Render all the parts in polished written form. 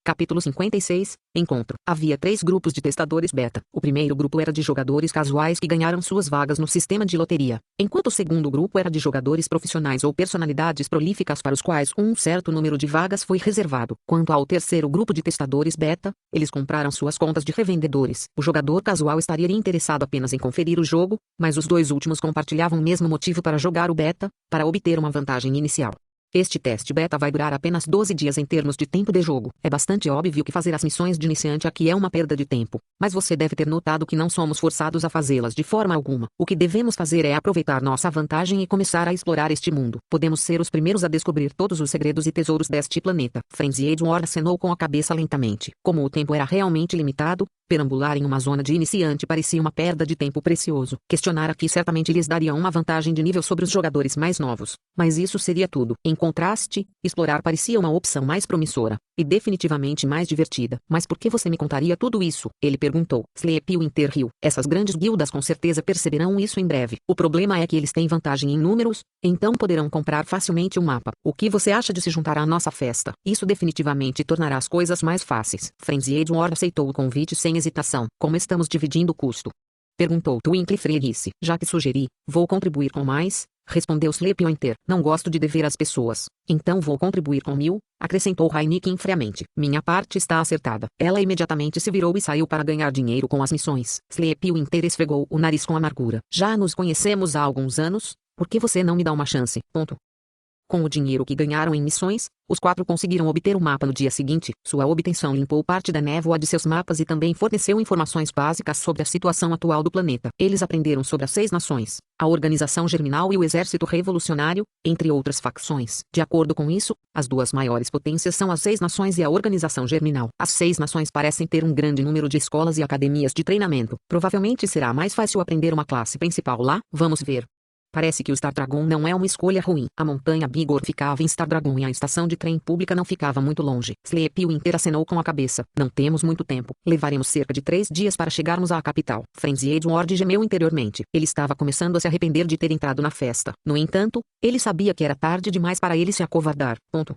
Capítulo 56. Encontro. Havia 3 grupos de testadores beta. O primeiro grupo era de jogadores casuais que ganharam suas vagas no sistema de loteria, enquanto o segundo grupo era de jogadores profissionais ou personalidades prolíficas para os quais um certo número de vagas foi reservado. Quanto ao terceiro grupo de testadores beta, eles compraram suas contas de revendedores. O jogador casual estaria interessado apenas em conferir o jogo, mas os dois últimos compartilhavam o mesmo motivo para jogar o beta, para obter uma vantagem inicial. Este teste beta vai durar apenas 12 dias em termos de tempo de jogo. É bastante óbvio que fazer as missões de iniciante aqui é uma perda de tempo, mas você deve ter notado que não somos forçados a fazê-las de forma alguma. O que devemos fazer é aproveitar nossa vantagem e começar a explorar este mundo. Podemos ser os primeiros a descobrir todos os segredos e tesouros deste planeta. Frenzy Edward acenou com a cabeça lentamente. Como o tempo era realmente limitado, perambular em uma zona de iniciante parecia uma perda de tempo precioso. Questionar aqui certamente lhes daria uma vantagem de nível sobre os jogadores mais novos, mas isso seria tudo. Em contraste, explorar parecia uma opção mais promissora, e definitivamente mais divertida. Mas por que você me contaria tudo isso? Ele perguntou. Sleepwinter riu. Essas grandes guildas com certeza perceberão isso em breve. O problema é que eles têm vantagem em números, então poderão comprar facilmente um mapa. O que você acha de se juntar à nossa festa? Isso definitivamente tornará as coisas mais fáceis. Frenzy Edward aceitou o convite sem hesitação. Como estamos dividindo o custo? Perguntou Twinkle Freguice. Já que sugeri, vou contribuir com mais, respondeu Sleepwinter. Não gosto de dever às pessoas, então vou contribuir com 1000, acrescentou Rainick friamente. Minha parte está acertada. Ela imediatamente se virou e saiu para ganhar dinheiro com as missões. Sleepwinter esfregou o nariz com amargura. Já nos conhecemos há alguns anos, por que você não me dá uma chance? Ponto. Com o dinheiro que ganharam em missões, os 4 conseguiram obter o mapa no dia seguinte. Sua obtenção limpou parte da névoa de seus mapas e também forneceu informações básicas sobre a situação atual do planeta. Eles aprenderam sobre as 6 nações, a Organização Germinal e o Exército Revolucionário, entre outras facções. De acordo com isso, as 2 maiores potências são as 6 nações e a Organização Germinal. As 6 nações parecem ter um grande número de escolas e academias de treinamento. Provavelmente será mais fácil aprender uma classe principal lá. Vamos ver. Parece que o Star Dragon não é uma escolha ruim. A montanha Bigor ficava em Star Dragon e a estação de trem pública não ficava muito longe. Sleepwinter acenou com a cabeça. Não temos muito tempo. Levaremos cerca de 3 dias para chegarmos à capital. Frenzy Edward gemeu interiormente. Ele estava começando a se arrepender de ter entrado na festa. No entanto, ele sabia que era tarde demais para ele se acovardar. Ponto.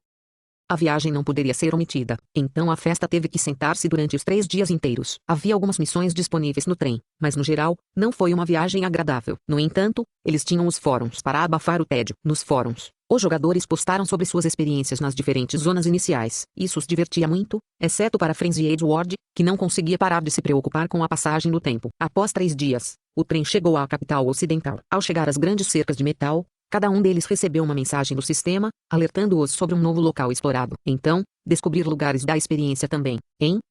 A viagem não poderia ser omitida, então a festa teve que sentar-se durante os 3 dias inteiros. Havia algumas missões disponíveis no trem, mas no geral, não foi uma viagem agradável. No entanto, eles tinham os fóruns para abafar o tédio. Nos fóruns, os jogadores postaram sobre suas experiências nas diferentes zonas iniciais. Isso os divertia muito, exceto para Frenzy Edward, que não conseguia parar de se preocupar com a passagem do tempo. Após 3 dias, o trem chegou à capital ocidental. Ao chegar às grandes cercas de metal, cada um deles recebeu uma mensagem do sistema, alertando-os sobre um novo local explorado. Então, descobrir lugares da experiência também.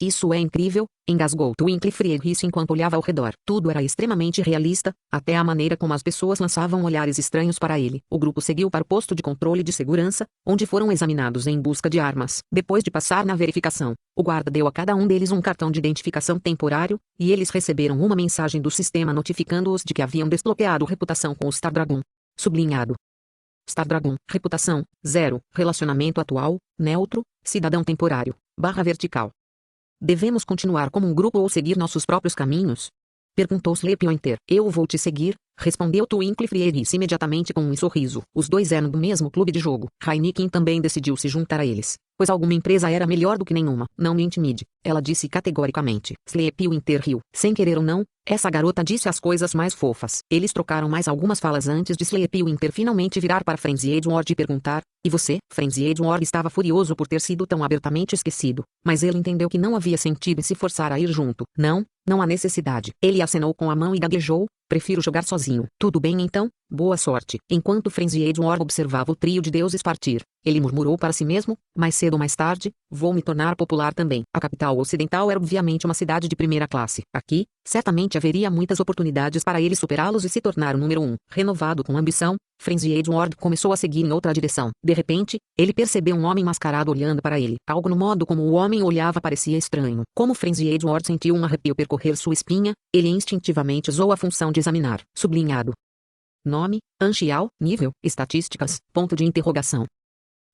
Isso é incrível, engasgou Twinkle Freguice enquanto olhava ao redor. Tudo era extremamente realista, até a maneira como as pessoas lançavam olhares estranhos para ele. O grupo seguiu para o posto de controle de segurança, onde foram examinados em busca de armas. Depois de passar na verificação, o guarda deu a cada um deles um cartão de identificação temporário, e eles receberam uma mensagem do sistema notificando-os de que haviam desbloqueado reputação com o Star Dragon. Sublinhado. Star Dragon. Reputação, 0. Relacionamento atual, neutro, cidadão temporário, /vertical. Devemos continuar como um grupo ou seguir nossos próprios caminhos? Perguntou Sleepwinter. Eu vou te seguir, respondeu Twinkle Freguice imediatamente com um sorriso. Os 2 eram do mesmo clube de jogo. Rainick também decidiu se juntar a eles, pois alguma empresa era melhor do que nenhuma. Não me intimide, ela disse categoricamente. Sleepwinter riu. Sem querer ou não, essa garota disse as coisas mais fofas. Eles trocaram mais algumas falas antes de Sleepwinter finalmente virar para Frenzy Edward e perguntar, e você? Frenzy Edward estava furioso por ter sido tão abertamente esquecido, mas ele entendeu que não havia sentido em se forçar a ir junto. Não há necessidade. Ele acenou com a mão e gaguejou. Prefiro jogar sozinho. Tudo bem então? Boa sorte. Enquanto Frenzy Edward observava o trio de deuses partir, ele murmurou para si mesmo, mais cedo ou mais tarde, vou me tornar popular também. A capital ocidental era obviamente uma cidade de primeira classe. Aqui, certamente haveria muitas oportunidades para ele superá-los e se tornar o número 1. Renovado com ambição, Frenzy Edward começou a seguir em outra direção. De repente, ele percebeu um homem mascarado olhando para ele. Algo no modo como o homem olhava parecia estranho. Como Frenzy Edward sentiu um arrepio percorrer sua espinha, ele instintivamente usou a função de examinar. Sublinhado. Nome, Anxial, nível, estatísticas, ponto de interrogação.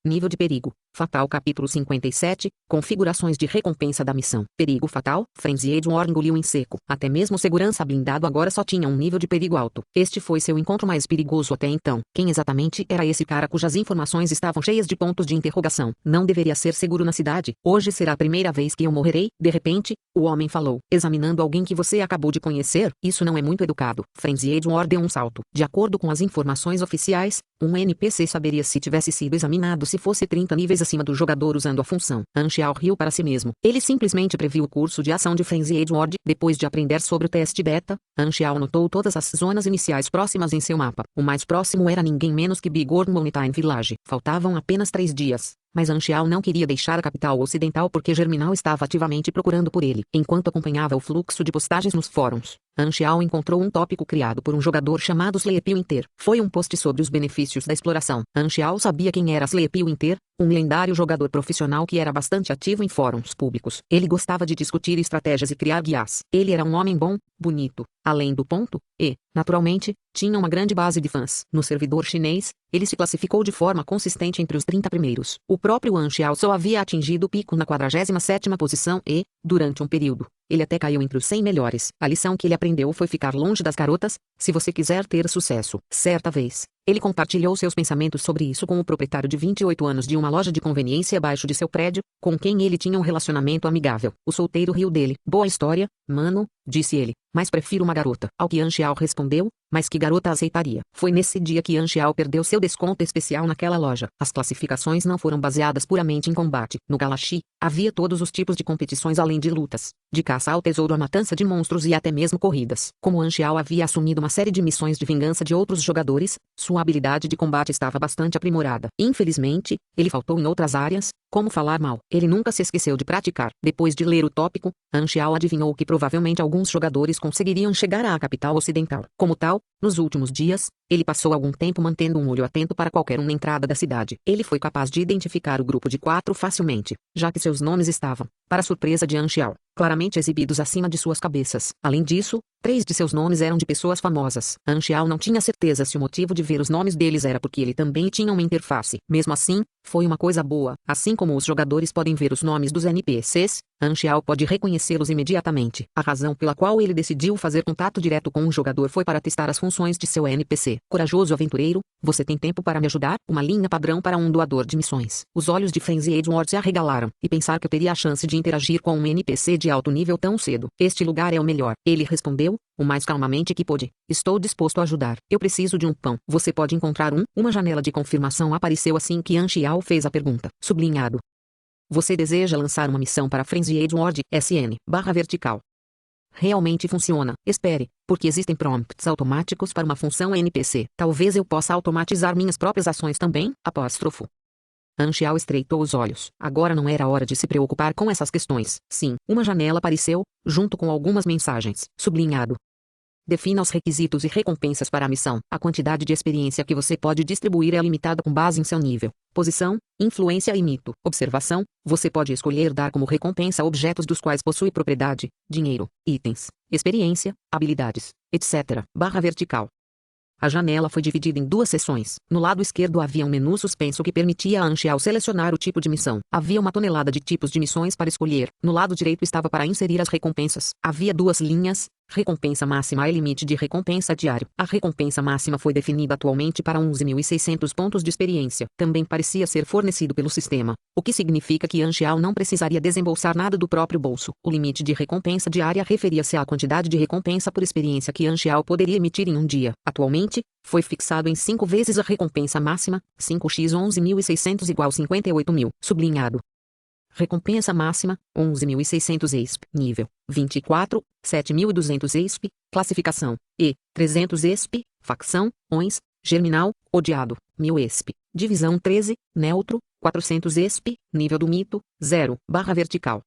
Nível de perigo, Fatal capítulo 57, configurações de recompensa da missão. Perigo fatal, Frenzied War engoliu em seco. Até mesmo o segurança blindado agora só tinha um nível de perigo alto. Este foi seu encontro mais perigoso até então. Quem exatamente era esse cara cujas informações estavam cheias de pontos de interrogação? Não deveria ser seguro na cidade. Hoje será a primeira vez que eu morrerei. De repente, o homem falou, examinando alguém que você acabou de conhecer. Isso não é muito educado. Frenzied War deu um salto. De acordo com as informações oficiais, um NPC saberia se tivesse sido examinado se fosse 30 níveis acima do jogador usando a função. Anxial riu para si mesmo. Ele simplesmente previu o curso de ação de Frenzied Ward. Depois de aprender sobre o teste beta, Anxial notou todas as zonas iniciais próximas em seu mapa. O mais próximo era ninguém menos que Big Horn Mountain Village. Faltavam apenas 3 dias. Mas Anxial não queria deixar a capital ocidental porque Germinal estava ativamente procurando por ele. Enquanto acompanhava o fluxo de postagens nos fóruns, Anxial encontrou um tópico criado por um jogador chamado Sleepwinter. Foi um post sobre os benefícios da exploração. Anxial sabia quem era Sleepwinter, um lendário jogador profissional que era bastante ativo em fóruns públicos. Ele gostava de discutir estratégias e criar guias. Ele era um homem bom, bonito, além do ponto, e, naturalmente, tinha uma grande base de fãs. No servidor chinês, ele se classificou de forma consistente entre os 30 primeiros. O próprio Anxiao só havia atingido o pico na 47ª posição e, durante um período, ele até caiu entre os 100 melhores. A lição que ele aprendeu foi ficar longe das garotas, se você quiser ter sucesso. Certa vez, ele compartilhou seus pensamentos sobre isso com o proprietário de 28 anos de uma loja de conveniência abaixo de seu prédio, com quem ele tinha um relacionamento amigável. O solteiro riu dele. Boa história, mano, disse ele, mas prefiro uma garota. Ao que Anxiao respondeu, mas que garota aceitaria? Foi nesse dia que Anxiao perdeu seu desconto especial naquela loja. As classificações não foram baseadas puramente em combate. No Galaxy, havia todos os tipos de competições além de lutas, de caça ao tesouro à matança de monstros e até mesmo corridas. Como Anxiao havia assumido uma série de missões de vingança de outros jogadores, sua habilidade de combate estava bastante aprimorada. Infelizmente, ele faltou em outras áreas, como falar mal. Ele nunca se esqueceu de praticar. Depois de ler o tópico, Anxiao adivinhou que provavelmente alguns jogadores conseguiriam chegar à capital ocidental. Como tal, nos últimos dias, ele passou algum tempo mantendo um olho atento para qualquer um na entrada da cidade. Ele foi capaz de identificar o grupo de 4 facilmente, já que seus nomes estavam, para surpresa de Anxiao, claramente exibidos acima de suas cabeças. Além disso, 3 de seus nomes eram de pessoas famosas. Anxiao não tinha certeza se o motivo de ver os nomes deles era porque ele também tinha uma interface. Mesmo assim, foi uma coisa boa. Assim como os jogadores podem ver os nomes dos NPCs, Anxiao pode reconhecê-los imediatamente. A razão pela qual ele decidiu fazer contato direto com um jogador foi para testar as funções de seu NPC. Corajoso aventureiro, você tem tempo para me ajudar? Uma linha padrão para um doador de missões. Os olhos de Frenzied Ward se arregalaram, e pensar que eu teria a chance de interagir com um NPC de alto nível tão cedo. Este lugar é o melhor. Ele respondeu, o mais calmamente que pôde. Estou disposto a ajudar. Eu preciso de um pão. Você pode encontrar um? Uma janela de confirmação apareceu assim que Anxiao fez a pergunta. Sublinhado. Você deseja lançar uma missão para Frenzied Ward SN/vertical. Realmente funciona. Espere, porque existem prompts automáticos para uma função NPC. Talvez eu possa automatizar minhas próprias ações também? Apóstrofo. Anxiao estreitou os olhos. Agora não era hora de se preocupar com essas questões. Sim, uma janela apareceu, junto com algumas mensagens. Sublinhado. Defina os requisitos e recompensas para a missão. A quantidade de experiência que você pode distribuir é limitada com base em seu nível, posição, influência e mito. Observação: você pode escolher dar como recompensa objetos dos quais possui propriedade, dinheiro, itens, experiência, habilidades, etc. /vertical. A janela foi dividida em 2 seções. No lado esquerdo havia um menu suspenso que permitia a Anxiao selecionar o tipo de missão. Havia uma tonelada de tipos de missões para escolher. No lado direito estava para inserir as recompensas. Havia 2 linhas, recompensa máxima e limite de recompensa diário. A recompensa máxima foi definida atualmente para 11.600 pontos de experiência. Também parecia ser fornecido pelo sistema, o que significa que Anxiao não precisaria desembolsar nada do próprio bolso. O limite de recompensa diária referia-se à quantidade de recompensa por experiência que Anxiao poderia emitir em um dia. Atualmente, foi fixado em 5 vezes a recompensa máxima, 5x 11.600 igual 58.000. Sublinhado. Recompensa máxima, 11.600 ESP. Nível, 24, 7.200 ESP. Classificação, E, 300 ESP. Facção, ONS, Germinal, Odiado, 1.000 ESP. Divisão 13, Neutro, 400 ESP. Nível do mito, 0/vertical.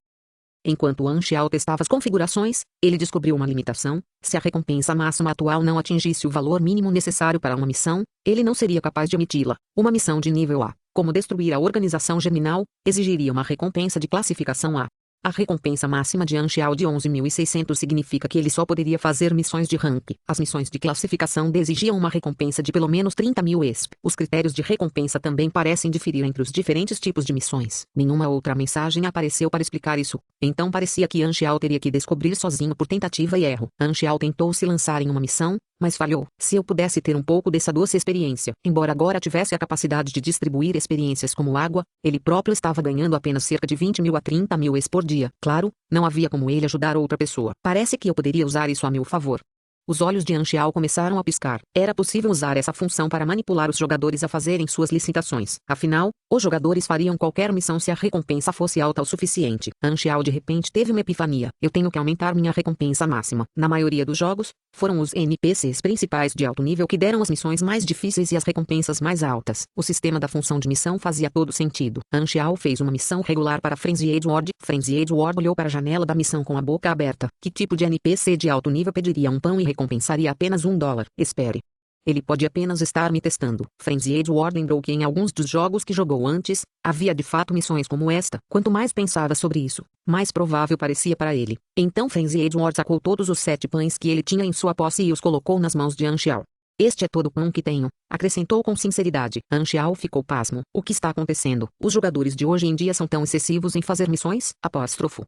Enquanto Anxiao testava as configurações, ele descobriu uma limitação. Se a recompensa máxima atual não atingisse o valor mínimo necessário para uma missão, ele não seria capaz de emiti-la. Uma missão de nível A, como destruir a organização Germinal, exigiria uma recompensa de classificação A. A recompensa máxima de Anxiao de 11.600 significa que ele só poderia fazer missões de rank. As missões de classificação exigiam uma recompensa de pelo menos 30.000 ESP. Os critérios de recompensa também parecem diferir entre os diferentes tipos de missões. Nenhuma outra mensagem apareceu para explicar isso. Então parecia que Anxiao teria que descobrir sozinho por tentativa e erro. Anxiao tentou se lançar em uma missão, mas falhou. Se eu pudesse ter um pouco dessa doce experiência, embora agora tivesse a capacidade de distribuir experiências como água, ele próprio estava ganhando apenas cerca de 20.000 a 30.000 ES por dia. Claro, não havia como ele ajudar outra pessoa. Parece que eu poderia usar isso a meu favor. Os olhos de Anxiao começaram a piscar. Era possível usar essa função para manipular os jogadores a fazerem suas licitações. Afinal, os jogadores fariam qualquer missão se a recompensa fosse alta o suficiente. Anxiao de repente teve uma epifania. Eu tenho que aumentar minha recompensa máxima. Na maioria dos jogos, foram os NPCs principais de alto nível que deram as missões mais difíceis e as recompensas mais altas. O sistema da função de missão fazia todo sentido. Anxiao fez uma missão regular para Frenzied Ward. Frenzied Ward olhou para a janela da missão com a boca aberta. Que tipo de NPC de alto nível pediria um pão e recompensaria apenas $1? Espere. Ele pode apenas estar me testando. Frenzied Ward lembrou que em alguns dos jogos que jogou antes, havia de fato missões como esta. Quanto mais pensava sobre isso, mais provável parecia para ele. Então Frenzied Ward sacou todos os 7 pães que ele tinha em sua posse e os colocou nas mãos de Anxiao. Este é todo o pão que tenho, acrescentou com sinceridade. Anxiao ficou pasmo. O que está acontecendo? Os jogadores de hoje em dia são tão excessivos em fazer missões? Apóstrofo.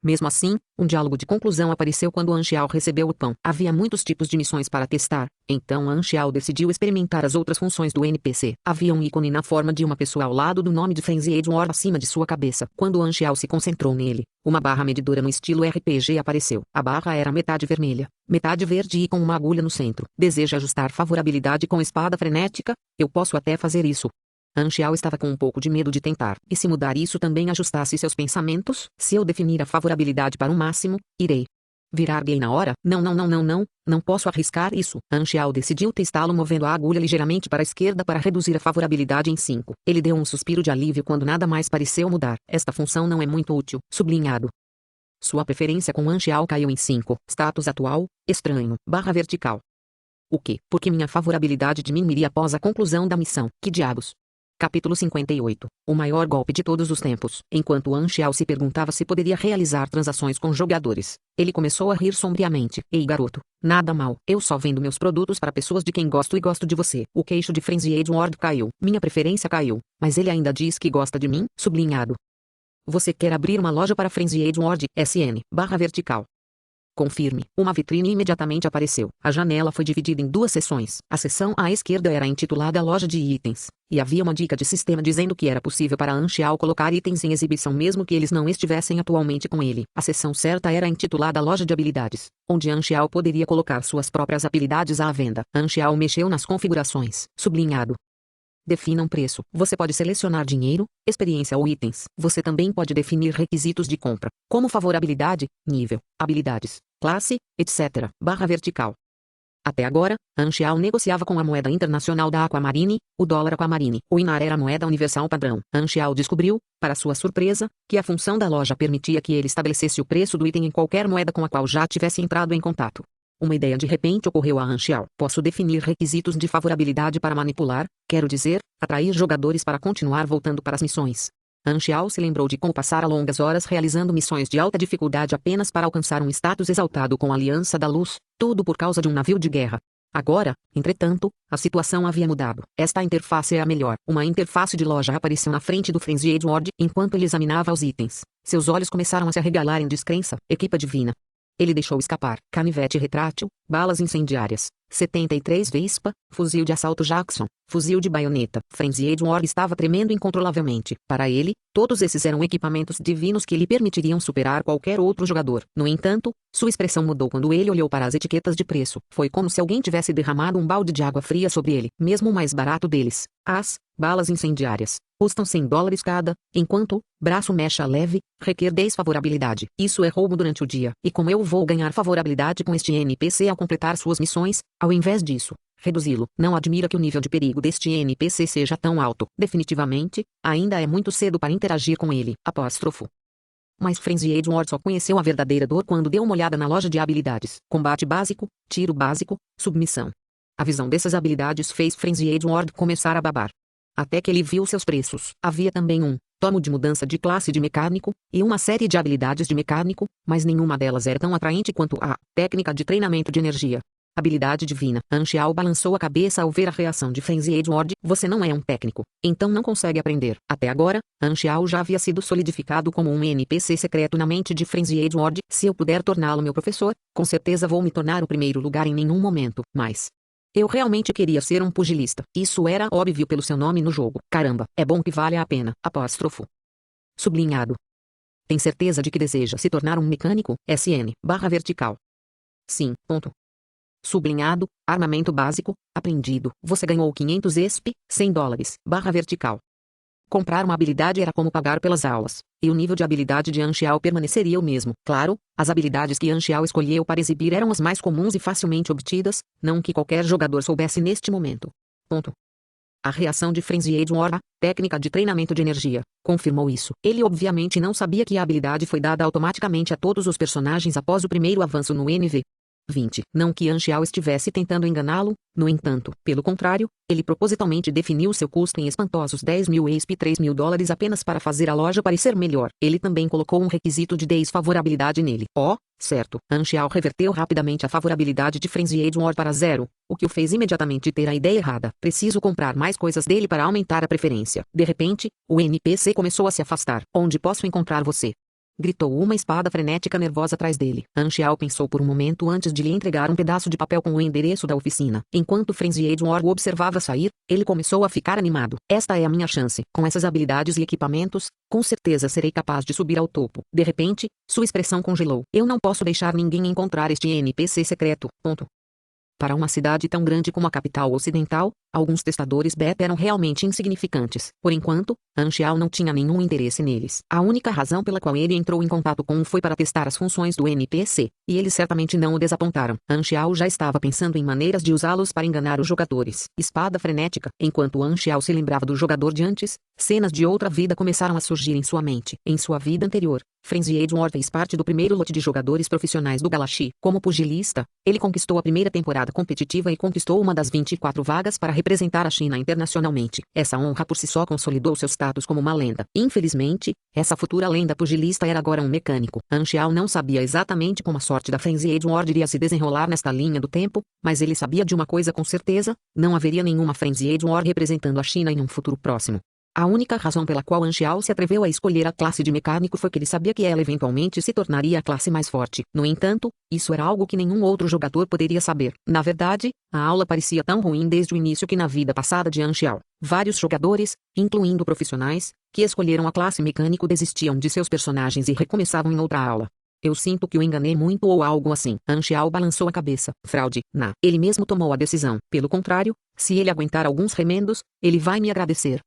Mesmo assim, um diálogo de conclusão apareceu quando Anxiao recebeu o pão. Havia muitos tipos de missões para testar, então Anxiao decidiu experimentar as outras funções do NPC. Havia um ícone na forma de uma pessoa ao lado do nome de Frenzied Ward acima de sua cabeça. Quando Anxiao se concentrou nele, uma barra medidora no estilo RPG apareceu. A barra era metade vermelha, metade verde e com uma agulha no centro. Deseja ajustar favorabilidade com espada frenética? Eu posso até fazer isso. Anxiao estava com um pouco de medo de tentar. E se mudar isso também ajustasse seus pensamentos? Se eu definir a favorabilidade para o máximo, irei virar gay na hora? Não posso arriscar isso. Anxiao decidiu testá-lo movendo a agulha ligeiramente para a esquerda para reduzir a favorabilidade em 5. Ele deu um suspiro de alívio quando nada mais pareceu mudar. Esta função não é muito útil. Sublinhado. Sua preferência com Anxiao caiu em 5. Status atual, estranho, barra vertical. O que? Porque minha favorabilidade diminuiria após a conclusão da missão. Que diabos? Capítulo 58. O maior golpe de todos os tempos. Enquanto Anxiao se perguntava se poderia realizar transações com jogadores, ele começou a rir sombriamente. Ei garoto, nada mal. Eu só vendo meus produtos para pessoas de quem gosto e gosto de você. O queixo de Frenzied Ward caiu. Minha preferência caiu. Mas ele ainda diz que gosta de mim? Sublinhado. Você quer abrir uma loja para Frenzied Ward? SN, barra vertical. Confirme. Uma vitrine imediatamente apareceu. A janela foi dividida em 2 seções. A seção à esquerda era intitulada Loja de Itens, e havia uma dica de sistema dizendo que era possível para Anxiao colocar itens em exibição mesmo que eles não estivessem atualmente com ele. A seção certa era intitulada Loja de Habilidades, onde Anxiao poderia colocar suas próprias habilidades à venda. Anxiao mexeu nas configurações. Sublinhado. Defina um preço. Você pode selecionar dinheiro, experiência ou itens. Você também pode definir requisitos de compra, como favorabilidade, nível, habilidades, classe, etc. Barra vertical. Até agora, Anxiao negociava com a moeda internacional da Aquamarine, o dólar Aquamarine. O INAR era a moeda universal padrão. Anxiao descobriu, para sua surpresa, que a função da loja permitia que ele estabelecesse o preço do item em qualquer moeda com a qual já tivesse entrado em contato. Uma ideia de repente ocorreu a Anxiao. Posso definir requisitos de favorabilidade para manipular, quero dizer, atrair jogadores para continuar voltando para as missões. Anxiao se lembrou de como passara longas horas realizando missões de alta dificuldade apenas para alcançar um status exaltado com a Aliança da Luz, tudo por causa de um navio de guerra. Agora, entretanto, a situação havia mudado. Esta interface é a melhor. Uma interface de loja apareceu na frente do Frenzied Ward enquanto ele examinava os itens. Seus olhos começaram a se arregalar em descrença. Equipa divina. Ele deixou escapar. Canivete retrátil, balas incendiárias, 73 Vespa, fuzil de assalto Jackson, fuzil de baioneta. Frenzied Ward estava tremendo incontrolavelmente. Para ele, todos esses eram equipamentos divinos que lhe permitiriam superar qualquer outro jogador. No entanto, sua expressão mudou quando ele olhou para as etiquetas de preço. Foi como se alguém tivesse derramado um balde de água fria sobre ele. Mesmo o mais barato deles, as balas incendiárias, custam $100 cada, enquanto, braço mecha leve, requer 10 favorabilidade. Isso é roubo durante o dia. E como eu vou ganhar favorabilidade com este NPC ao completar suas missões, ao invés disso, reduzi-lo? Não admira que o nível de perigo deste NPC seja tão alto. Definitivamente, ainda é muito cedo para interagir com ele. Apóstrofo. Mas Frenzied Ward só conheceu a verdadeira dor quando deu uma olhada na loja de habilidades. Combate básico, tiro básico, submissão. A visão dessas habilidades fez Frenzied Ward começar a babar. Até que ele viu seus preços. Havia também um tomo de mudança de classe de mecânico, e uma série de habilidades de mecânico, mas nenhuma delas era tão atraente quanto a técnica de treinamento de energia. Habilidade divina. Anxiao balançou a cabeça ao ver a reação de Frenzy Edward. Você não é um técnico, então não consegue aprender. Até agora, Anxiao já havia sido solidificado como um NPC secreto na mente de Frenzy Edward. Se eu puder torná-lo meu professor, com certeza vou me tornar o primeiro lugar em nenhum momento, mas... eu realmente queria ser um pugilista. Isso era óbvio pelo seu nome no jogo. Caramba, é bom que vale a pena. Apóstrofo. Sublinhado. Tem certeza de que deseja se tornar um mecânico? SN/vertical. Sim. Ponto. Sublinhado, armamento básico, aprendido. Você ganhou 500 ESP, $100/vertical. Comprar uma habilidade era como pagar pelas aulas, e o nível de habilidade de Anxiao permaneceria o mesmo. Claro, as habilidades que Anxiao escolheu para exibir eram as mais comuns e facilmente obtidas, não que qualquer jogador soubesse neste momento. Ponto. A reação de Frenzy Edward, técnica de treinamento de energia, confirmou isso. Ele obviamente não sabia que a habilidade foi dada automaticamente a todos os personagens após o primeiro avanço no NV. 20. Não que Anxiao estivesse tentando enganá-lo, no entanto, pelo contrário, ele propositalmente definiu seu custo em espantosos 10.000 ESP e $3.000 apenas para fazer a loja parecer melhor. Ele também colocou um requisito de desfavorabilidade nele. Oh, certo. Anxiao reverteu rapidamente a favorabilidade de Frenzy Edward para 0, o que o fez imediatamente ter a ideia errada. Preciso comprar mais coisas dele para aumentar a preferência. De repente, o NPC começou a se afastar. Onde posso encontrar você? Gritou uma espada frenética nervosa atrás dele. Anxiao pensou por um momento antes de lhe entregar um pedaço de papel com o endereço da oficina. Enquanto Frenzy Edward o observava sair, ele começou a ficar animado. Esta é a minha chance. Com essas habilidades e equipamentos, com certeza serei capaz de subir ao topo. De repente, sua expressão congelou. Eu não posso deixar ninguém encontrar este NPC secreto. Ponto. Para uma cidade tão grande como a capital ocidental, alguns testadores beta eram realmente insignificantes. Por enquanto, Anxiao não tinha nenhum interesse neles. A única razão pela qual ele entrou em contato com um foi para testar as funções do NPC, e eles certamente não o desapontaram. Anxiao já estava pensando em maneiras de usá-los para enganar os jogadores. Espada frenética. Enquanto Anxiao se lembrava do jogador de antes, cenas de outra vida começaram a surgir em sua mente. Em sua vida anterior, Frenzy Edward fez parte do primeiro lote de jogadores profissionais do Galaxy. Como pugilista, ele conquistou a primeira temporada competitiva e conquistou uma das 24 vagas para representar a China internacionalmente. Essa honra por si só consolidou seu status como uma lenda. Infelizmente, essa futura lenda pugilista era agora um mecânico. Anxiao não sabia exatamente como a sorte da Frenzy Edward iria se desenrolar nesta linha do tempo, mas ele sabia de uma coisa com certeza: não haveria nenhuma Frenzy Edward representando a China em um futuro próximo. A única razão pela qual Anxiao se atreveu a escolher a classe de mecânico foi que ele sabia que ela eventualmente se tornaria a classe mais forte. No entanto, isso era algo que nenhum outro jogador poderia saber. Na verdade, a aula parecia tão ruim desde o início que na vida passada de Anxiao, vários jogadores, incluindo profissionais, que escolheram a classe mecânico desistiam de seus personagens e recomeçavam em outra aula. Eu sinto que o enganei muito ou algo assim. Anxiao balançou a cabeça. Fraude. Ele mesmo tomou a decisão. Pelo contrário, se ele aguentar alguns remendos, ele vai me agradecer.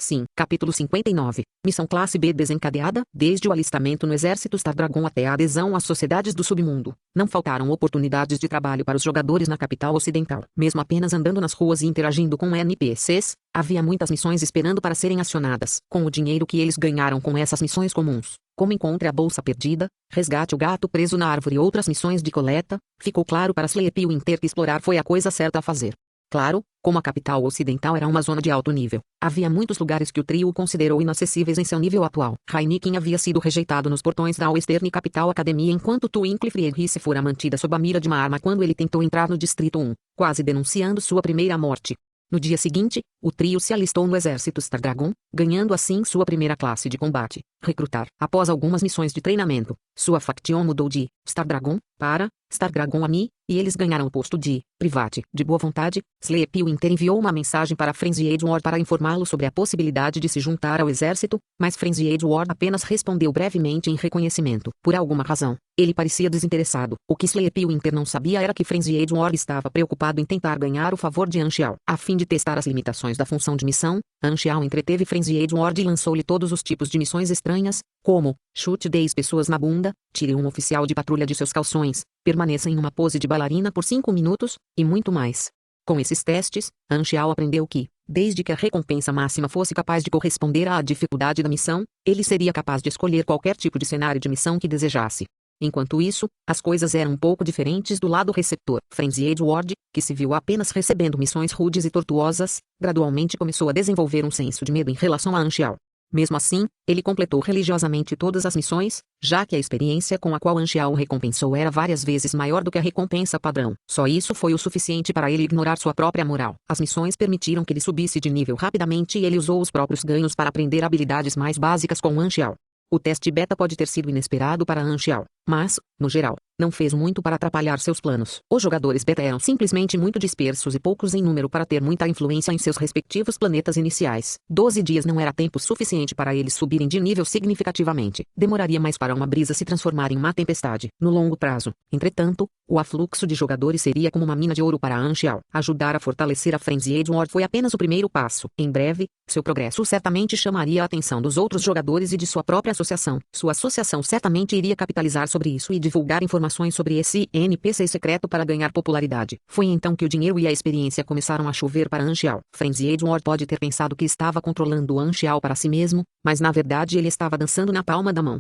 Sim. Capítulo 59. Missão Classe B desencadeada. Desde o alistamento no Exército Star Dragon até a adesão às sociedades do submundo, não faltaram oportunidades de trabalho para os jogadores na capital ocidental. Mesmo apenas andando nas ruas e interagindo com NPCs, havia muitas missões esperando para serem acionadas. Com o dinheiro que eles ganharam com essas missões comuns, como encontre a bolsa perdida, resgate o gato preso na árvore e outras missões de coleta, ficou claro para Sleepy Winter que explorar foi a coisa certa a fazer. Claro, como a capital ocidental era uma zona de alto nível, havia muitos lugares que o trio considerou inacessíveis em seu nível atual. Rainikin havia sido rejeitado nos portões da Western Capital Academy enquanto Twinkle Friedrich fora mantida sob a mira de uma arma quando ele tentou entrar no Distrito 1, quase denunciando sua primeira morte. No dia seguinte, o trio se alistou no exército Star Dragon, ganhando assim sua primeira classe de combate, recrutar. Após algumas missões de treinamento, sua faction mudou de Star Dragon para Star Dragon Army, e eles ganharam o posto de Private. De boa vontade, Sleepy Winter enviou uma mensagem para Frenzy Edward para informá-lo sobre a possibilidade de se juntar ao exército, mas Frenzy Edward apenas respondeu brevemente em reconhecimento. Por alguma razão, ele parecia desinteressado. O que Sleepy Winter não sabia era que Frenzy Edward estava preocupado em tentar ganhar o favor de Anxiao. A fim de testar as limitações da função de missão, Anxiao entreteve Frenzy Edward e lançou-lhe todos os tipos de missões estranhas, como: chute 10 pessoas na bunda, tire um oficial de patrulha de seus calções, permaneça em uma pose de bailarina por 5 minutos, e muito mais. Com esses testes, Anxiao aprendeu que, desde que a recompensa máxima fosse capaz de corresponder à dificuldade da missão, ele seria capaz de escolher qualquer tipo de cenário de missão que desejasse. Enquanto isso, as coisas eram um pouco diferentes do lado receptor. Frenzy Edward, que se viu apenas recebendo missões rudes e tortuosas, gradualmente começou a desenvolver um senso de medo em relação a Anxiao. Mesmo assim, ele completou religiosamente todas as missões, já que a experiência com a qual Anxiao o recompensou era várias vezes maior do que a recompensa padrão. Só isso foi o suficiente para ele ignorar sua própria moral. As missões permitiram que ele subisse de nível rapidamente e ele usou os próprios ganhos para aprender habilidades mais básicas com Anxiao. O teste beta pode ter sido inesperado para Anxiao, mas, no geral, não fez muito para atrapalhar seus planos. Os jogadores beta eram simplesmente muito dispersos e poucos em número para ter muita influência em seus respectivos planetas iniciais. 12 dias não era tempo suficiente para eles subirem de nível significativamente. Demoraria mais para uma brisa se transformar em uma tempestade. No longo prazo, entretanto, o afluxo de jogadores seria como uma mina de ouro para Anxiao. Ajudar a fortalecer a Frenzied Ward foi apenas o primeiro passo. Em breve, seu progresso certamente chamaria a atenção dos outros jogadores e de sua própria associação. Sua associação certamente iria capitalizar sobre isso e divulgar informações sobre esse NPC secreto para ganhar popularidade. Foi então que o dinheiro e a experiência começaram a chover para Anxiao. Frenzied Ward pode ter pensado que estava controlando Anxiao para si mesmo, mas na verdade ele estava dançando na palma da mão.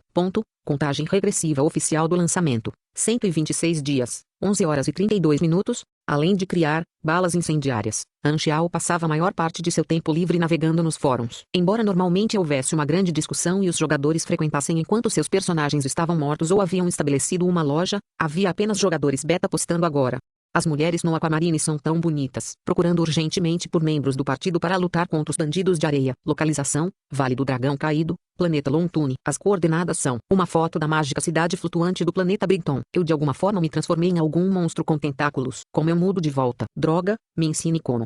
Contagem regressiva oficial do lançamento. 126 dias, 11 horas e 32 minutos, além de criar balas incendiárias. Anxiao passava a maior parte de seu tempo livre navegando nos fóruns. Embora normalmente houvesse uma grande discussão e os jogadores frequentassem enquanto seus personagens estavam mortos ou haviam estabelecido uma loja, havia apenas jogadores beta postando agora. As mulheres no Aquamarine são tão bonitas. Procurando urgentemente por membros do partido para lutar contra os bandidos de areia. Localização: Vale do Dragão Caído, Planeta Lontune. As coordenadas são: uma foto da mágica cidade flutuante do planeta Brighton. Eu de alguma forma me transformei em algum monstro com tentáculos. Como eu mudo de volta? Droga, me ensine como.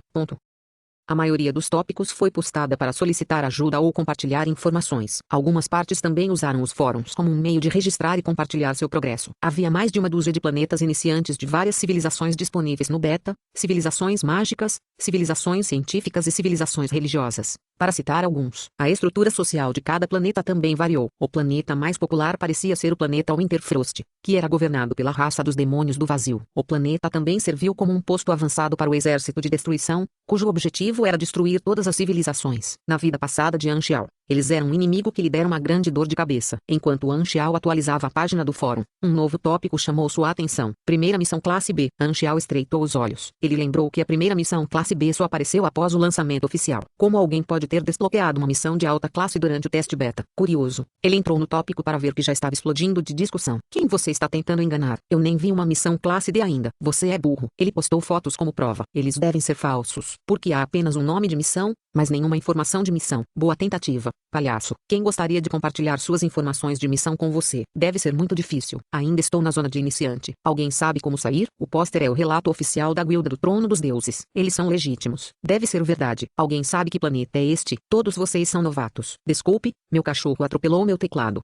A maioria dos tópicos foi postada para solicitar ajuda ou compartilhar informações. Algumas partes também usaram os fóruns como um meio de registrar e compartilhar seu progresso. Havia mais de uma dúzia de planetas iniciantes de várias civilizações disponíveis no beta, civilizações mágicas, civilizações científicas e civilizações religiosas. Para citar alguns, a estrutura social de cada planeta também variou. O planeta mais popular parecia ser o planeta Winterfrost, que era governado pela raça dos demônios do vazio. O planeta também serviu como um posto avançado para o exército de destruição, cujo objetivo era destruir todas as civilizações. Na vida passada de Anxiao, eles eram um inimigo que lhe deram uma grande dor de cabeça. Enquanto Anxiao atualizava a página do fórum, um novo tópico chamou sua atenção. Primeira missão classe B. Anxiao estreitou os olhos. Ele lembrou que a primeira missão classe B só apareceu após o lançamento oficial. Como alguém pode ter desbloqueado uma missão de alta classe durante o teste beta? Curioso. Ele entrou no tópico para ver que já estava explodindo de discussão. Quem você está tentando enganar? Eu nem vi uma missão classe D ainda. Você é burro. Ele postou fotos como prova. Eles devem ser falsos, porque há apenas um nome de missão, mas nenhuma informação de missão. Boa tentativa, palhaço. Quem gostaria de compartilhar suas informações de missão com você? Deve ser muito difícil. Ainda estou na zona de iniciante. Alguém sabe como sair? O pôster é o relato oficial da Guilda do Trono dos Deuses. Eles são legítimos. Deve ser verdade. Alguém sabe que planeta é este? Todos vocês são novatos. Desculpe, meu cachorro atropelou meu teclado.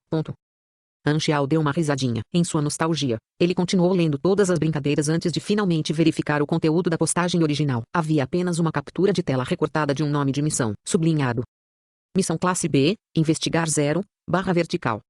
Anxiao deu uma risadinha. Em sua nostalgia, ele continuou lendo todas as brincadeiras antes de finalmente verificar o conteúdo da postagem original. Havia apenas uma captura de tela recortada de um nome de missão, sublinhado. Missão classe B, investigar 0/vertical.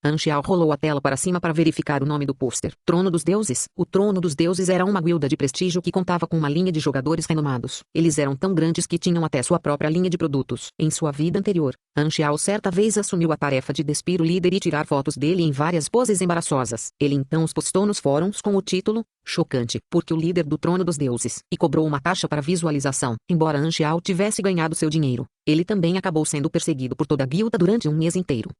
Anxiao rolou a tela para cima para verificar o nome do pôster. Trono dos Deuses. O Trono dos Deuses era uma guilda de prestígio que contava com uma linha de jogadores renomados. Eles eram tão grandes que tinham até sua própria linha de produtos. Em sua vida anterior, Anxiao certa vez assumiu a tarefa de despir o líder e tirar fotos dele em várias poses embaraçosas. Ele então os postou nos fóruns com o título chocante, porque o líder do Trono dos Deuses, e cobrou uma taxa para visualização. Embora Anxiao tivesse ganhado seu dinheiro, ele também acabou sendo perseguido por toda a guilda durante um mês inteiro.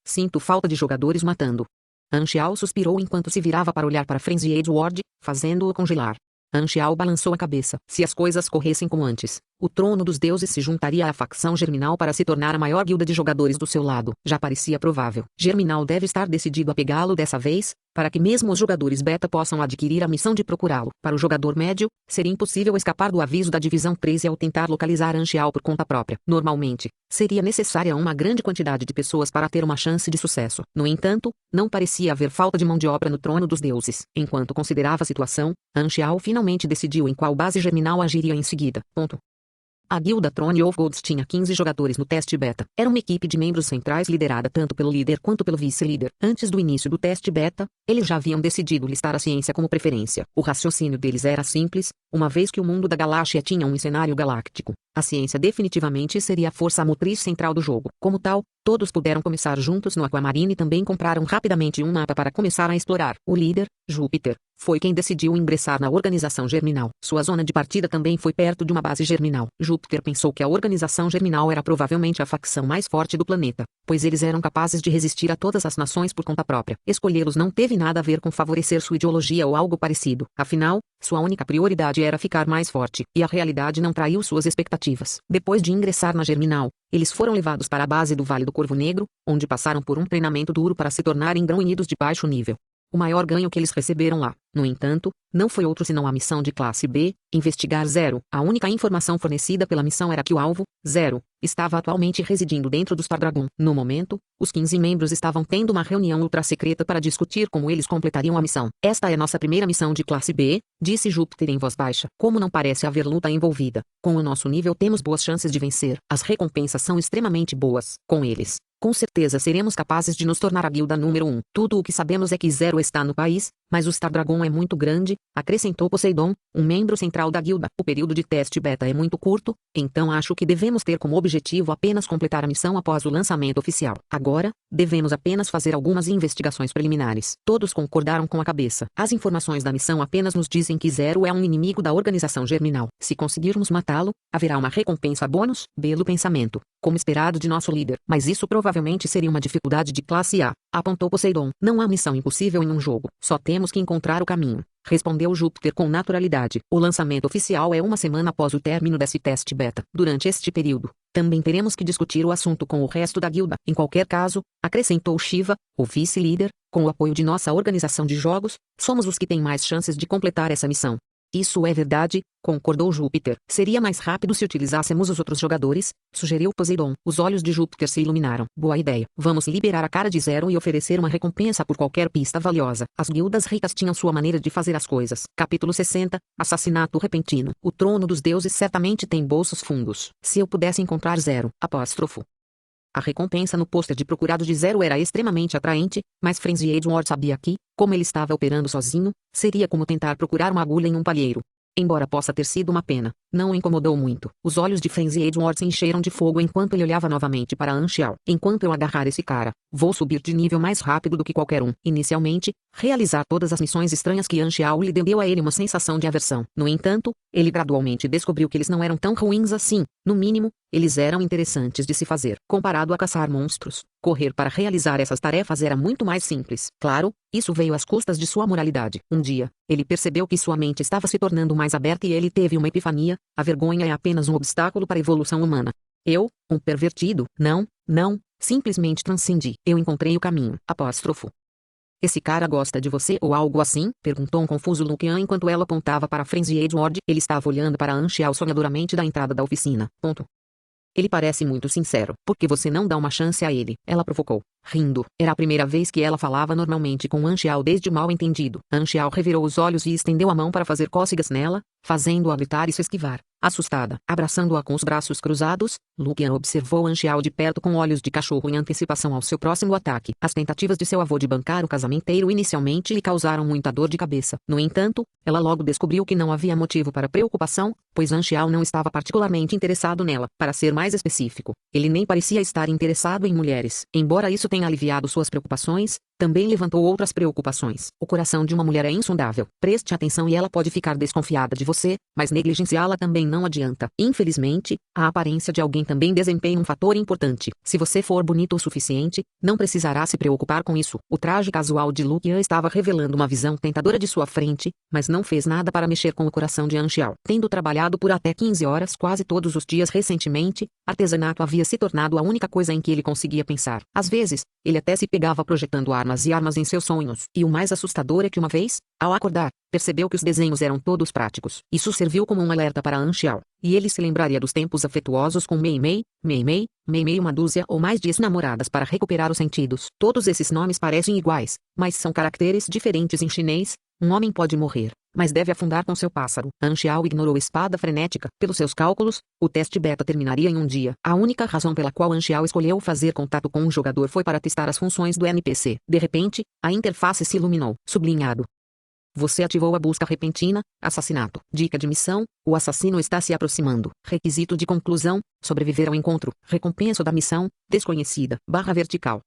Sinto falta de jogadores matando. Anxiao suspirou enquanto se virava para olhar para Frenzied Ward, fazendo-o congelar. Anxiao balançou a cabeça. Se as coisas corressem como antes, o Trono dos Deuses se juntaria à facção Germinal para se tornar a maior guilda de jogadores do seu lado. Já parecia provável. Germinal deve estar decidido a pegá-lo dessa vez, para que mesmo os jogadores beta possam adquirir a missão de procurá-lo. Para o jogador médio, seria impossível escapar do aviso da Divisão 13 ao tentar localizar Anxiao por conta própria. Normalmente, seria necessária uma grande quantidade de pessoas para ter uma chance de sucesso. No entanto, não parecia haver falta de mão de obra no Trono dos Deuses. Enquanto considerava a situação, Anxiao finalmente decidiu em qual base Germinal agiria em seguida. A Guilda Throne of Gods tinha 15 jogadores no teste beta. Era uma equipe de membros centrais liderada tanto pelo líder quanto pelo vice-líder. Antes do início do teste beta, eles já haviam decidido listar a ciência como preferência. O raciocínio deles era simples, uma vez que o mundo da galáxia tinha um cenário galáctico. A ciência definitivamente seria a força motriz central do jogo. Como tal, Todos puderam começar juntos no Aquamarine e também compraram rapidamente um mapa para começar a explorar. O líder, Júpiter, foi quem decidiu ingressar na organização Germinal. Sua zona de partida também foi perto de uma base Germinal. Júpiter pensou que a organização Germinal era provavelmente a facção mais forte do planeta, pois eles eram capazes de resistir a todas as nações por conta própria. Escolhê-los não teve nada a ver com favorecer sua ideologia ou algo parecido. Afinal, sua única prioridade era ficar mais forte, e a realidade não traiu suas expectativas. Depois de ingressar na Germinal, eles foram levados para a base do Vale do Corvo Negro, onde passaram por um treinamento duro para se tornarem grão-unidos de baixo nível. O maior ganho que eles receberam lá, no entanto, não foi outro senão a missão de classe B, investigar 0. A única informação fornecida pela missão era que o alvo, 0, estava atualmente residindo dentro do Star Dragon. No momento, os 15 membros estavam tendo uma reunião ultra-secreta para discutir como eles completariam a missão. Esta é nossa primeira missão de classe B, disse Júpiter em voz baixa. Como não parece haver luta envolvida, com o nosso nível temos boas chances de vencer. As recompensas são extremamente boas. Com eles, com certeza seremos capazes de nos tornar a guilda número 1. Tudo o que sabemos é que 0 está no país, mas o Star Dragon é muito grande, acrescentou Poseidon, um membro central da guilda. O período de teste beta é muito curto, então acho que devemos ter como objetivo apenas completar a missão após o lançamento oficial. Agora, devemos apenas fazer algumas investigações preliminares. Todos concordaram com a cabeça. As informações da missão apenas nos dizem que 0 é um inimigo da organização Germinal. Se conseguirmos matá-lo, haverá uma recompensa bônus, belo pensamento, como esperado de nosso líder. Mas isso provavelmente seria uma dificuldade de classe A, apontou Poseidon. Não há missão impossível em um jogo. Só temos que encontrar o caminho, respondeu Júpiter com naturalidade. O lançamento oficial é uma semana após o término desse teste beta. Durante este período, também teremos que discutir o assunto com o resto da guilda. Em qualquer caso, acrescentou Shiva, o vice-líder, com o apoio de nossa organização de jogos, somos os que têm mais chances de completar essa missão. Isso é verdade, concordou Júpiter. Seria mais rápido se utilizássemos os outros jogadores, sugeriu Poseidon. Os olhos de Júpiter se iluminaram. Boa ideia. Vamos liberar a cara de 0 e oferecer uma recompensa por qualquer pista valiosa. As guildas ricas tinham sua maneira de fazer as coisas. Capítulo 60. Assassinato repentino. O trono dos deuses certamente tem bolsos fundos. Se eu pudesse encontrar 0. Apóstrofo. A recompensa no pôster de procurado de 0 era extremamente atraente, mas Frenzy Edward sabia que, como ele estava operando sozinho, seria como tentar procurar uma agulha em um palheiro. Embora possa ter sido uma pena, não o incomodou muito. Os olhos de Frenzy Edward se encheram de fogo enquanto ele olhava novamente para Anxial. Enquanto eu agarrar esse cara, vou subir de nível mais rápido do que qualquer um. Inicialmente, realizar todas as missões estranhas que Anxial lhe deu a ele uma sensação de aversão. No entanto, ele gradualmente descobriu que eles não eram tão ruins assim. No mínimo, eles eram interessantes de se fazer. Comparado a caçar monstros, correr para realizar essas tarefas era muito mais simples. Claro, isso veio às custas de sua moralidade. Um dia, ele percebeu que sua mente estava se tornando mais aberta e ele teve uma epifania. A vergonha é apenas um obstáculo para a evolução humana. Eu, um pervertido, não, simplesmente transcendi. Eu encontrei o caminho. Apóstrofo. Esse cara gosta de você ou algo assim? Perguntou um confuso Lucian enquanto ela apontava para Frenzy Edward. Ele estava olhando para Anxial sonhadoramente da entrada da oficina. Ele parece muito sincero. Por que você não dá uma chance a ele? Ela provocou, rindo. Era a primeira vez que ela falava normalmente com Anxial desde o mal-entendido. Anxial revirou os olhos e estendeu a mão para fazer cócegas nela, fazendo-a gritar e se esquivar. Assustada, abraçando-a com os braços cruzados, Lucian observou Anxial de perto com olhos de cachorro em antecipação ao seu próximo ataque. As tentativas de seu avô de bancar o casamenteiro inicialmente lhe causaram muita dor de cabeça. No entanto, ela logo descobriu que não havia motivo para preocupação, pois Anxial não estava particularmente interessado nela. Para ser mais específico, ele nem parecia estar interessado em mulheres. Embora isso tenha aliviado suas preocupações, também levantou outras preocupações. O coração de uma mulher é insondável. Preste atenção e ela pode ficar desconfiada de você, mas negligenciá-la também não adianta. Infelizmente, a aparência de alguém também desempenha um fator importante. Se você for bonito o suficiente, não precisará se preocupar com isso. O traje casual de Lucian estava revelando uma visão tentadora de sua frente, mas não fez nada para mexer com o coração de Anxial. Tendo trabalhado por até 15 horas quase todos os dias recentemente, artesanato havia se tornado a única coisa em que ele conseguia pensar. Às vezes, ele até se pegava projetando armas e armas em seus sonhos. E o mais assustador é que uma vez, ao acordar, percebeu que os desenhos eram todos práticos. Isso serviu como um alerta para Anxial, e ele se lembraria dos tempos afetuosos com Mei Mei, uma dúzia ou mais de ex-namoradas para recuperar os sentidos. Todos esses nomes parecem iguais, mas são caracteres diferentes em chinês. Um homem pode morrer, mas deve afundar com seu pássaro. Anxial ignorou a espada frenética. Pelos seus cálculos, o teste beta terminaria em um dia. A única razão pela qual Anxial escolheu fazer contato com um jogador foi para testar as funções do NPC. De repente, a interface se iluminou. Sublinhado. Você ativou a busca repentina, assassinato. Dica de missão: o assassino está se aproximando. Requisito de conclusão: sobreviver ao encontro. Recompensa da missão: desconhecida. /vertical.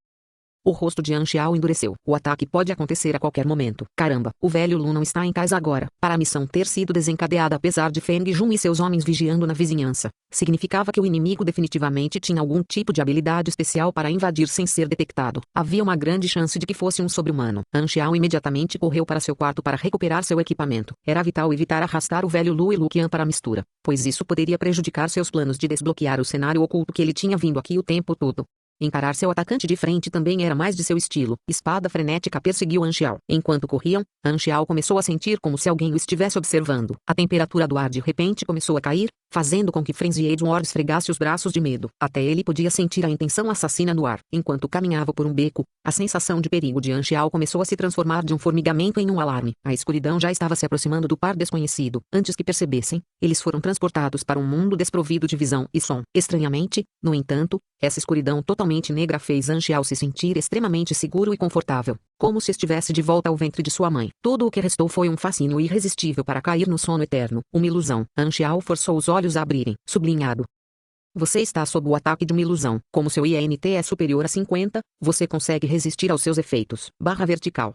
O rosto de Anxiao endureceu. O ataque pode acontecer a qualquer momento. Caramba, o velho Lu não está em casa agora. Para a missão ter sido desencadeada apesar de Feng Jun e seus homens vigiando na vizinhança, significava que o inimigo definitivamente tinha algum tipo de habilidade especial para invadir sem ser detectado. Havia uma grande chance de que fosse um sobre-humano. Anxiao imediatamente correu para seu quarto para recuperar seu equipamento. Era vital evitar arrastar o velho Lu e Lu Qian para a mistura, pois isso poderia prejudicar seus planos de desbloquear o cenário oculto que ele tinha vindo aqui o tempo todo. Encarar seu atacante de frente também era mais de seu estilo. Espada frenética perseguiu Anxiao. Enquanto corriam, Anxiao começou a sentir como se alguém o estivesse observando. A temperatura do ar de repente começou a cair, fazendo com que Frenzy Edward esfregasse os braços de medo. Até ele podia sentir a intenção assassina no ar. Enquanto caminhava por um beco, a sensação de perigo de Anxiao começou a se transformar de um formigamento em um alarme. A escuridão já estava se aproximando do par desconhecido. Antes que percebessem, eles foram transportados para um mundo desprovido de visão e som. Estranhamente, no entanto, essa escuridão totalmente negra fez Anxiao se sentir extremamente seguro e confortável, como se estivesse de volta ao ventre de sua mãe. Tudo o que restou foi um fascínio irresistível para cair no sono eterno. Uma ilusão. Anxiao forçou os olhos a abrirem. Sublinhado. Você está sob o ataque de uma ilusão. Como seu INT é superior a 50, você consegue resistir aos seus efeitos. /vertical.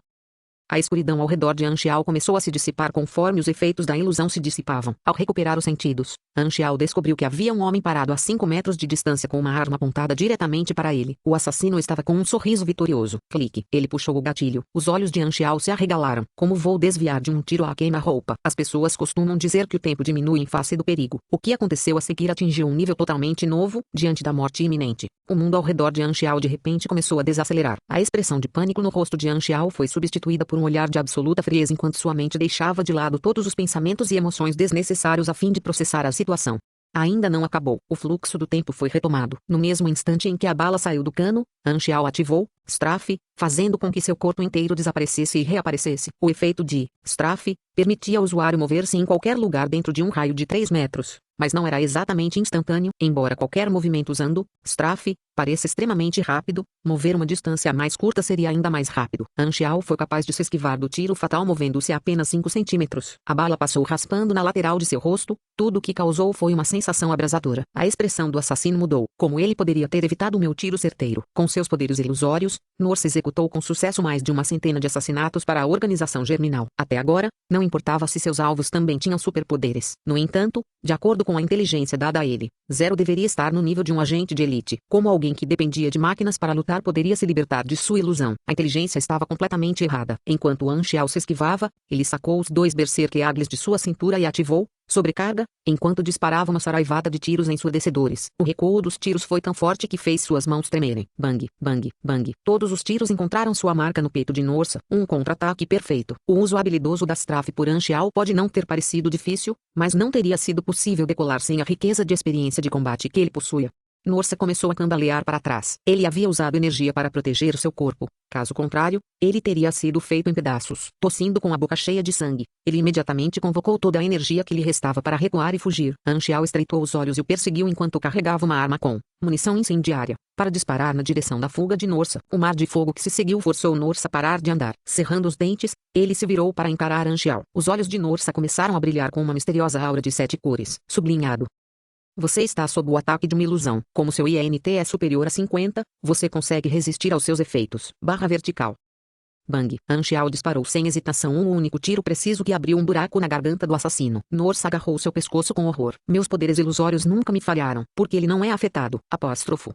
A escuridão ao redor de Anxiao começou a se dissipar conforme os efeitos da ilusão se dissipavam. Ao recuperar os sentidos, Anxiao descobriu que havia um homem parado a 5 metros de distância com uma arma apontada diretamente para ele. O assassino estava com um sorriso vitorioso. Clique. Ele puxou o gatilho. Os olhos de Anxiao se arregalaram. Como vou desviar de um tiro a queima-roupa? As pessoas costumam dizer que o tempo diminui em face do perigo. O que aconteceu a seguir atingiu um nível totalmente novo, diante da morte iminente. O mundo ao redor de Anxiao de repente começou a desacelerar. A expressão de pânico no rosto de Anxiao foi substituída por um olhar de absoluta frieza enquanto sua mente deixava de lado todos os pensamentos e emoções desnecessários a fim de processar a situação. Ainda não acabou. O fluxo do tempo foi retomado. No mesmo instante em que a bala saiu do cano, Anxiao ativou Strafe, fazendo com que seu corpo inteiro desaparecesse e reaparecesse. O efeito de Strafe permitia ao usuário mover-se em qualquer lugar dentro de um raio de 3 metros, mas não era exatamente instantâneo. Embora qualquer movimento usando Strafe pareça extremamente rápido, mover uma distância mais curta seria ainda mais rápido. Anxiao foi capaz de se esquivar do tiro fatal movendo-se a apenas 5 centímetros. A bala passou raspando na lateral de seu rosto. Tudo o que causou foi uma sensação abrasadora. A expressão do assassino mudou. Como ele poderia ter evitado o meu tiro certeiro? Com seus poderes ilusórios, Norse executou com sucesso mais de uma centena de assassinatos para a organização germinal. Até agora, não importava se seus alvos também tinham superpoderes. No entanto, de acordo com a inteligência dada a ele, Zero deveria estar no nível de um agente de elite. Como alguém que dependia de máquinas para lutar poderia se libertar de sua ilusão? A inteligência estava completamente errada. Enquanto Anxiao se esquivava, ele sacou os 2 Berserk Eagles de sua cintura e ativou sobrecarga, enquanto disparava uma saraivada de tiros ensurdecedores. O recuo dos tiros foi tão forte que fez suas mãos tremerem. Bang, bang, bang. Todos os tiros encontraram sua marca no peito de Norsa. Um contra-ataque perfeito. O uso habilidoso da Strafe por Anxiao pode não ter parecido difícil, mas não teria sido possível decolar sem a riqueza de experiência de combate que ele possuía. Norsa começou a cambalear para trás. Ele havia usado energia para proteger seu corpo. Caso contrário, ele teria sido feito em pedaços. Tossindo com a boca cheia de sangue, ele imediatamente convocou toda a energia que lhe restava para recuar e fugir. Anxiao estreitou os olhos e o perseguiu enquanto carregava uma arma com munição incendiária para disparar na direção da fuga de Norsa. O mar de fogo que se seguiu forçou Norsa a parar de andar. Cerrando os dentes, ele se virou para encarar Anxiao. Os olhos de Norsa começaram a brilhar com uma misteriosa aura de 7 cores. Sublinhado. Você está sob o ataque de uma ilusão. Como seu INT é superior a 50, você consegue resistir aos seus efeitos. /vertical. Bang. Anxiao disparou sem hesitação um único tiro preciso que abriu um buraco na garganta do assassino. Norsa agarrou seu pescoço com horror. Meus poderes ilusórios nunca me falharam, porque ele não é afetado. Apóstrofo.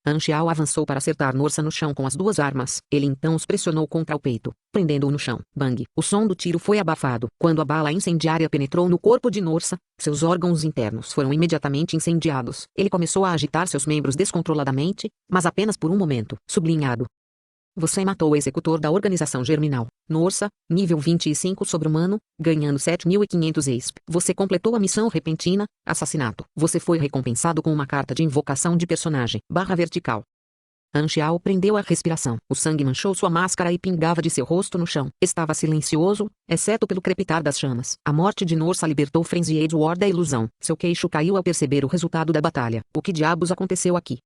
Anxiao avançou para acertar Norsa no chão com as 2 armas. Ele então os pressionou contra o peito, prendendo-o no chão. Bang. O som do tiro foi abafado. Quando a bala incendiária penetrou no corpo de Norsa, seus órgãos internos foram imediatamente incendiados. Ele começou a agitar seus membros descontroladamente, mas apenas por um momento. Sublinhado. Você matou o executor da organização germinal, Norsa, nível 25 sobre-humano, ganhando 7.500 EXP. Você completou a missão repentina, assassinato. Você foi recompensado com uma carta de invocação de personagem. /vertical. Anxiao prendeu a respiração. O sangue manchou sua máscara e pingava de seu rosto no chão. Estava silencioso, exceto pelo crepitar das chamas. A morte de Norsa libertou Frenzy Edward da ilusão. Seu queixo caiu ao perceber o resultado da batalha. O que diabos aconteceu aqui?